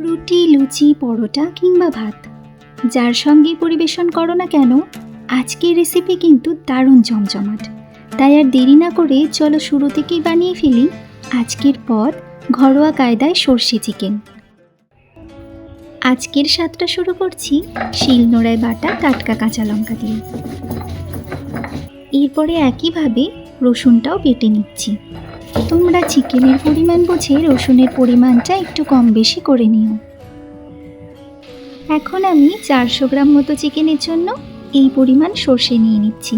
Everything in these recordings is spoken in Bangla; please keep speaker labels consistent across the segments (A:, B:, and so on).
A: রুটি, লুচি, পরোটা কিংবা ভাত যার সঙ্গেই পরিবেশন করো না কেন, আজকের রেসিপি কিন্তু দারুণ জমজমাট। তাই আর দেরি না করে চলো শুরু থেকেই বানিয়ে ফেলি আজকের পদ ঘরোয়া কায়দায় সর্ষে চিকেন। আজকের স্বাদটা শুরু করছি শিলনোড়ায় বাটা টাটকা কাঁচা লঙ্কা দিয়ে। এরপরে একইভাবে রসুনটাও বেটে নিচ্ছি। তোমরা চিকেনের পরিমাণ বুঝে রসুনের পরিমাণটা একটু কম বেশি করে নিও। এখন আমি 400 গ্রাম মতো চিকেনের জন্য এই পরিমাণ সর্ষে নিয়ে নিচ্ছি।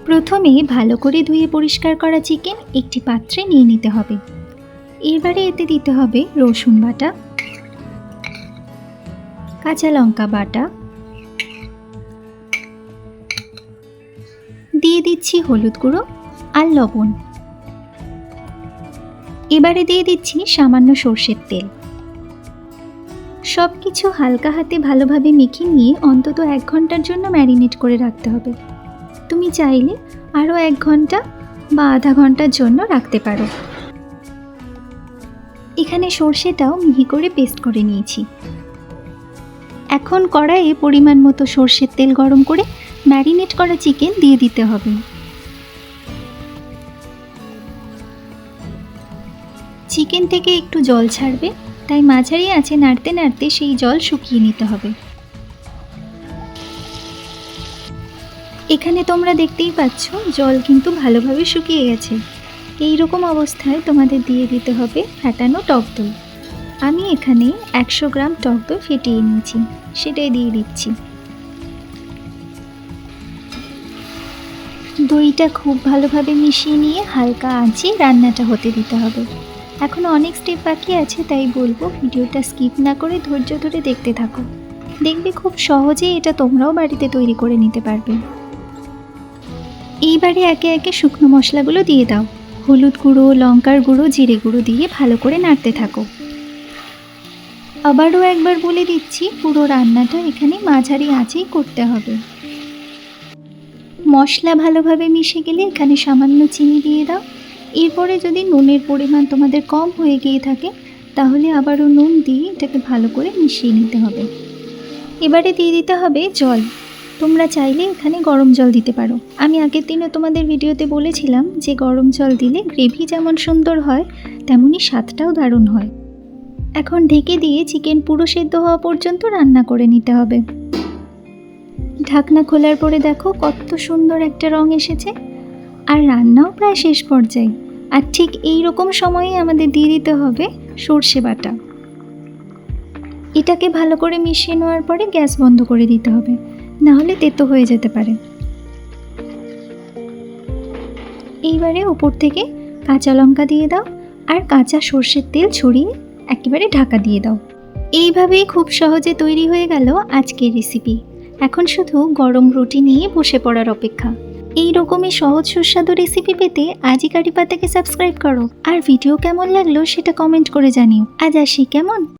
A: প্রথমে ভালো করে ধুয়ে পরিষ্কার করা চিকেন একটি পাত্রে নিয়ে নিতে হবে। এবারে এতে দিতে হবে রসুন বাটা, কাঁচা লঙ্কা বাটা, দিয়ে দিচ্ছি হলুদ গুঁড়ো আর লবণ। এবারে দিয়ে দিচ্ছি সামান্য সর্ষের তেল। সব কিছু হালকা হাতে ভালোভাবে মেখে নিয়ে অন্তত 1 ঘন্টার জন্য ম্যারিনেট করে রাখতে হবে। তুমি চাইলে আরও 1 ঘন্টা বা আধা ঘন্টার জন্য রাখতে পারো। এখানে সর্ষেটাও মিহি করে পেস্ট করে নিয়েছি। এখন কড়াইয়ে পরিমাণ মতো সর্ষের তেল গরম করে ম্যারিনেট করা চিকেন দিয়ে দিতে হবে। চিকেন থেকে একটু জল ছাড়বে, তাই মাঝারি আঁচে নাড়তে নাড়তে সেই জল শুকিয়ে নিতে হবে। এখানে তোমরা দেখতেই পাচ্ছ জল কিন্তু ভালোভাবে শুকিয়ে গেছে। এই রকম অবস্থায় তোমাদের দিয়ে দিতে হবে ফেটানো টক দই। আমি এখানে 100 গ্রাম টক দই ফেটিয়ে নিয়েছি, সেটাই দিয়ে দিচ্ছি। দইটা খুব ভালোভাবে মিশিয়ে নিয়ে হালকা আঁচে রান্নাটা হতে দিতে হবে। এখন অনেক স্টেপ বাকি আছে, তাই বলবো ভিডিওটা স্কিপ না করে ধৈর্য ধরে দেখতে থাকো। দেখবে খুব সহজেই এটা তোমরাও বাড়িতে তৈরি করে নিতে পারবে। এইবারে একে একে শুকনো মশলাগুলো দিয়ে দাও। হলুদ গুঁড়ো, লঙ্কার গুঁড়ো, জিরে গুঁড়ো দিয়ে ভালো করে নাড়তে থাকো। আবারও একবার বলে দিচ্ছি, পুরো রান্নাটা এখানে মাঝারি আঁচেই করতে হবে। মশলা ভালোভাবে মিশে গেলে এখানে সামান্য চিনি দিয়ে দাও। এরপরে যদি নুনের পরিমাণ তোমাদের কম হয়ে গিয়ে থাকে তাহলে আবারও নুন দিয়ে এটাকে ভালো করে মিশিয়ে নিতে হবে। এবারে দিয়ে দিতে হবে জল। তোমরা চাইলে এখানে গরম জল দিতে পারো। আমি আগের দিনও তোমাদের ভিডিওতে বলেছিলাম যে গরম জল দিলে গ্রেভি যেমন সুন্দর হয় তেমনই স্বাদটাও দারুণ হয়। এখন ঢেকে দিয়ে চিকেন পুরো সেদ্ধ হওয়া পর্যন্ত রান্না করে নিতে হবে। ঢাকনা খোলার পরে দেখো কত সুন্দর একটা রং এসেছে, আর রান্নাও প্রায় শেষ পর্যায়ে। আর ঠিক এই রকম সময়ে আমাদের দিয়ে দিতে হবে সর্ষে বাটা। এটাকে ভালো করে মিশিয়ে নেওয়ার পরে গ্যাস বন্ধ করে দিতে হবে, না হলে তেতো হয়ে যেতে পারে। এইবারে উপর থেকে কাঁচা লঙ্কা দিয়ে দাও আর কাঁচা সর্ষের তেল ছড়িয়ে একেবারে ঢাকা দিয়ে দাও। এইভাবেই খুব সহজে তৈরি হয়ে গেল আজকের রেসিপি। এখন শুধু গরম রুটি নিয়ে বসে পড়ার অপেক্ষা। এই রকমই সহজ সুস্বাদু রেসিপি পেতে আজই কারি পাতাকে সাবস্ক্রাইব করো। আর ভিডিও কেমন লাগলো সেটা কমেন্ট করে জানিও। আজ আসি, কেমন?